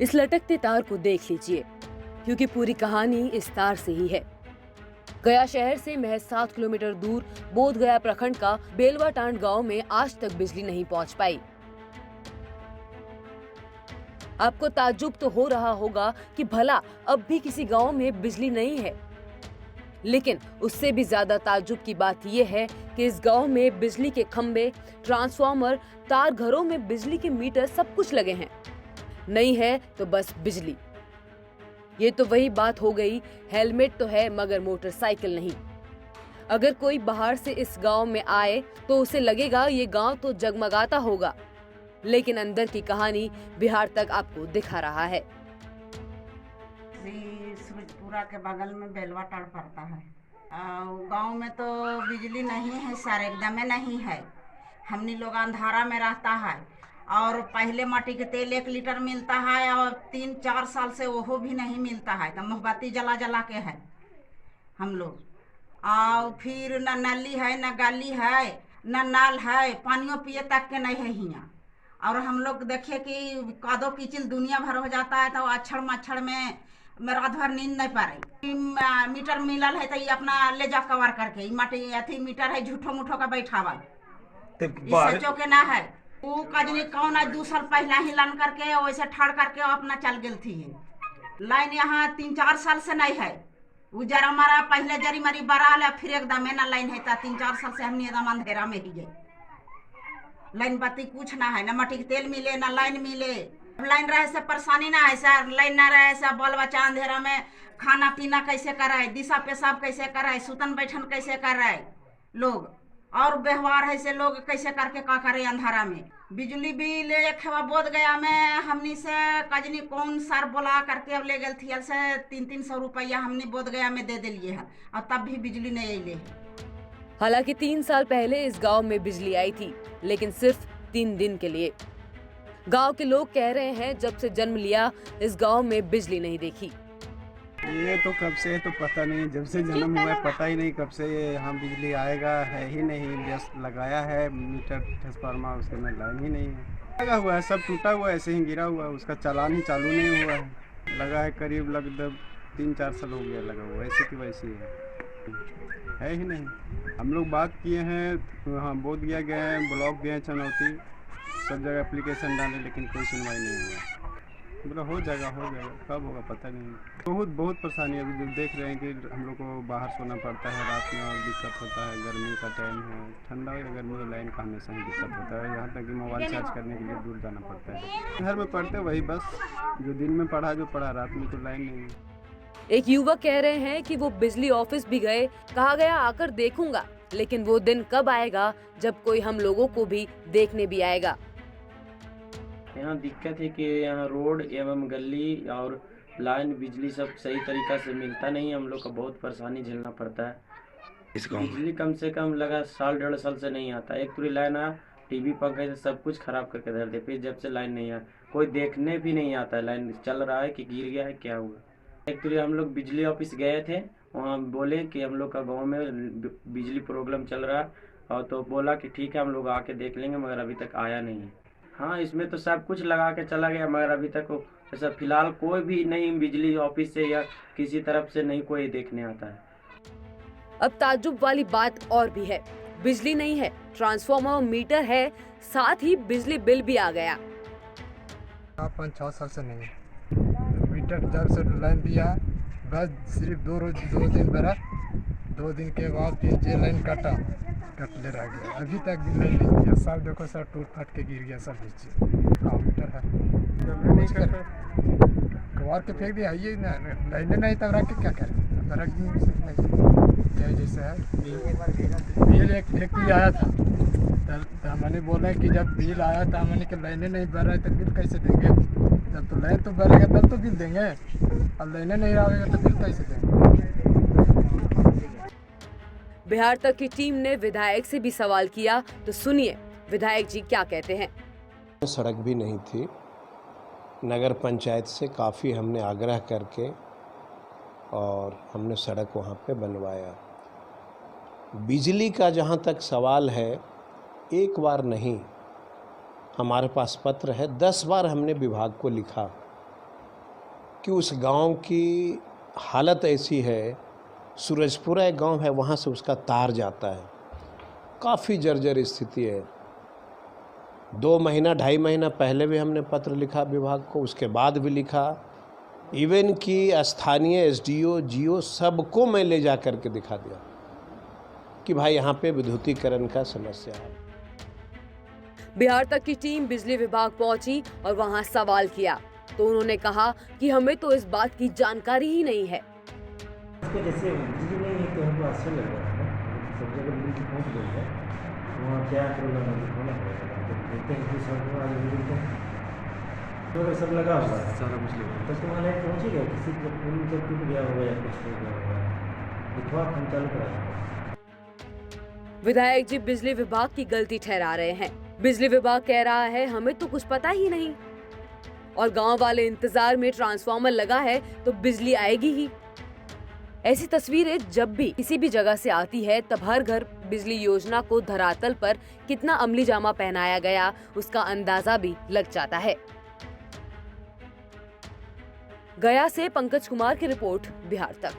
इस लटकते तार को देख लीजिए, क्योंकि पूरी कहानी इस तार से ही है। गया शहर से महज 7 किलोमीटर दूर बोध गया प्रखंड का बेलवाटांड गांव में आज तक बिजली नहीं पहुंच पाई। आपको ताज्जुब तो हो रहा होगा कि भला अब भी किसी गांव में बिजली नहीं है, लेकिन उससे भी ज्यादा ताज्जुब की बात यह है कि इस गांव में बिजली के खंभे, ट्रांसफार्मर, तार, घरों में बिजली के मीटर सब कुछ लगे हैं। नहीं है तो बस बिजली। ये तो वही बात हो गई, हेलमेट तो है मगर मोटरसाइकिल नहीं। अगर कोई बाहर से इस गांव में आए तो उसे लगेगा ये गांव तो जगमगाता होगा, लेकिन अंदर की कहानी बिहार तक आपको दिखा रहा है। सूरजपुरा के बगल में बेलवाटांड पड़ता है। गांव में तो बिजली नहीं है सर, एकदम नहीं है। हमनी लोग अंधारा में रहता है और पहले माटी के तेल 1 लीटर मिलता है और 3-4 साल से वो भी नहीं मिलता है, तो मोमबत्ती जला जला के है हम लोग। और फिर न नली है, न गली है, न नल है, पानियों पिए तक के नहीं है हियाँ। और हम लोग देखे कि कादो कीचल दुनिया भर हो जाता है, तो अक्षर मच्छर में रात भर नींद नहीं पारे। मीटर मिलल है तो ये अपना ले जा कवर करके, माटी अथी मीटर है झूठो मूठो का बैठावल, सचो के ना है। वो कजनी कौन है 2 साल पहला ही लन करके वैसे ठाड़ करके अपना चल गई थी। लाइन यहाँ 3-4 साल से नहीं है। वो जरा मारा पहले जरी मरी बरा फिर एकदम ना लाइन है, 3-4 साल से हमने एकदम अंधेरा में ही गए। लाइन बत्ती कुछ ना है, न मट्टी के तेल मिले, न लाइन मिले। लाइन रहे से परेशानी ना है सर, लाइन ना रहे से बाल बच्चा अंधेरा में खाना पीना कैसे कराए, दिशा पेशाब कैसे कराए, सुतन बैठन कैसे कराए लोग, और व्यवहार है से लोग कैसे करके का करे अंधारा में। बिजली बिल एक बोध गया में हमनी से कजनी कौन सर बोला करके अब ले गई थी से 300-300 रुपया हमने बोध गया में दे दिए है, और तब भी बिजली नहीं अले। हालांकि 3 साल पहले इस गांव में बिजली आई थी, लेकिन सिर्फ 3 दिन के लिए। गांव के लोग कह रहे हैं जब से जन्म लिया इस गांव में बिजली नहीं देखी। ये तो कब से है तो पता नहीं, जब से जन्म हुआ है पता ही नहीं कब से यहाँ बिजली आएगा, है ही नहीं। जस्ट लगाया है मीटर ट्रांसफार्मर, उसके में लाइन ही नहीं है। लगा हुआ है, सब टूटा हुआ है, ऐसे ही गिरा हुआ है, उसका चालान ही चालू नहीं हुआ है। लगा है करीब लगभग 3-4 साल हो गया लगा हुआ, ऐसे की वैसी है ही नहीं। हम लोग बात किए हैं, हाँ बोध गया गए हैं, ब्लॉक गए हैं, चुनौती, सब जगह एप्लीकेशन डाले, लेकिन कोई सुनवाई नहीं हुआ। मतलब हो जाएगा, कब होगा पता नहीं। बहुत परेशानी है। अभी जो देख रहे हैं कि हम लोग को बाहर सोना पड़ता है रात में, और दिक्कत होता है। गर्मी का टाइम है, ठंडा या गर्मी का लाइन का हमेशा ही दिक्कत होता है। यहाँ तक कि मोबाइल चार्ज करने के लिए दूर जाना पड़ता है। घर में पढ़ते वही बस, जो दिन में पढ़ा जो पढ़ा, रात में तो लाइन नहीं है। एक युवक कह रहे हैं कि वो बिजली ऑफिस भी गए, कहा गया आकर देखूंगा, लेकिन वो दिन कब आएगा जब कोई हम लोगों को भी देखने भी आएगा। यहाँ दिक्कत है कि यहाँ रोड एवं गली और लाइन बिजली सब सही तरीका से मिलता नहीं। हम लोग को बहुत परेशानी झेलना पड़ता है। इस गाँव बिजली कम से कम लगा 1-1.5 साल से नहीं आता। एक पूरी लाइन आया, टीवी पंखे से सब कुछ खराब करके धर दे। फिर जब से लाइन नहीं आया, कोई देखने भी नहीं आता है लाइन चल रहा है कि गिर गया है, क्या हुआ। एक पूरी हम लोग बिजली ऑफिस गए थे, वहाँ बोले कि हम लोग का गाँव में बिजली प्रॉब्लम चल रहा है, और तो बोला कि ठीक है हम लोग आके देख लेंगे, मगर अभी तक आया नहीं है। हाँ, इसमें तो सब कुछ लगा के चला गया, मगर अभी तक ऐसा फिलहाल कोई भी नहीं बिजली ऑफिस से या किसी तरफ से नहीं कोई देखने आता है। अब ताज्जुब वाली बात और भी है, बिजली नहीं है, ट्रांसफार्मर मीटर है, साथ ही बिजली बिल भी आ गया। 5-6 साल से नहीं है मीटर। जब से लाइन दिया बस सिर्फ 2 दिन बरा, 2 दिन के बाद फिर जे लाइन कटले रह गया। अभी तक भी लाइन नहीं दिया। सब देखो सर टूट फट के गिर गया सब नीचे। मीटर है कवार के फेंक दिया, ये लाइने नहीं तब रख के क्या करें, रख नहीं जैसे है। बिल एक भी आया था, तो मैंने बोला कि जब बिल आया था मैंने कि लाइने नहीं भर रहा है तो बिल कैसे देंगे। जब तो लाइन तो भरेगा तब तो बिल देंगे, और लाइने नहीं आएगा तो बिल कैसे देंगे। बिहार तक की टीम ने विधायक से भी सवाल किया, तो सुनिए विधायक जी क्या कहते हैं। सड़क भी नहीं थी, नगर पंचायत से काफ़ी हमने आग्रह करके और हमने सड़क वहाँ पे बनवाया। बिजली का जहाँ तक सवाल है, एक बार नहीं, हमारे पास पत्र है, 10 बार हमने विभाग को लिखा कि उस गांव की हालत ऐसी है, सूरजपुरा एक गांव है, वहाँ से उसका तार जाता है, काफ़ी जर्जर स्थिति है। 2 महीना 2.5 महीना पहले भी हमने पत्र लिखा विभाग को, उसके बाद भी लिखा, इवन कि स्थानीय एसडीओ जीओ सबको मैं ले जा करके दिखा दिया कि भाई यहाँ पे विद्युतीकरण का समस्या है। बिहार तक की टीम बिजली विभाग पहुंची और वहां सवाल किया तो उन्होंने कहा कि हमें तो इस बात की जानकारी ही नहीं है। इसको जैसे बिजली नहीं है तो हमको अच्छा लग रहा है, सब जगह बिजली पहुँच गई है, वहाँ क्या प्रॉब्लम है दिखाना पड़ेगा। देखते हैं कि सब आज बिजली तो सब लगा हुआ है सारा बिजली, तो तुम्हारे लाइट पहुँचेगा, किसी को पुल जब टूट गया होगा या कुछ हो गया होगा, दिखवा हम चालू कराएंगे। विधायक जी बिजली विभाग की गलती ठहरा रहे हैं। बिजली विभाग कह रहा है हमें तो कुछ पता ही नहीं, और गांव वाले इंतजार में ट्रांसफार्मर लगा है तो बिजली आएगी ही। ऐसी तस्वीरें जब भी किसी भी जगह से आती है तब हर घर बिजली योजना को धरातल पर कितना अमली जामा पहनाया गया उसका अंदाजा भी लग जाता है। गया से पंकज कुमार की रिपोर्ट, बिहार तक।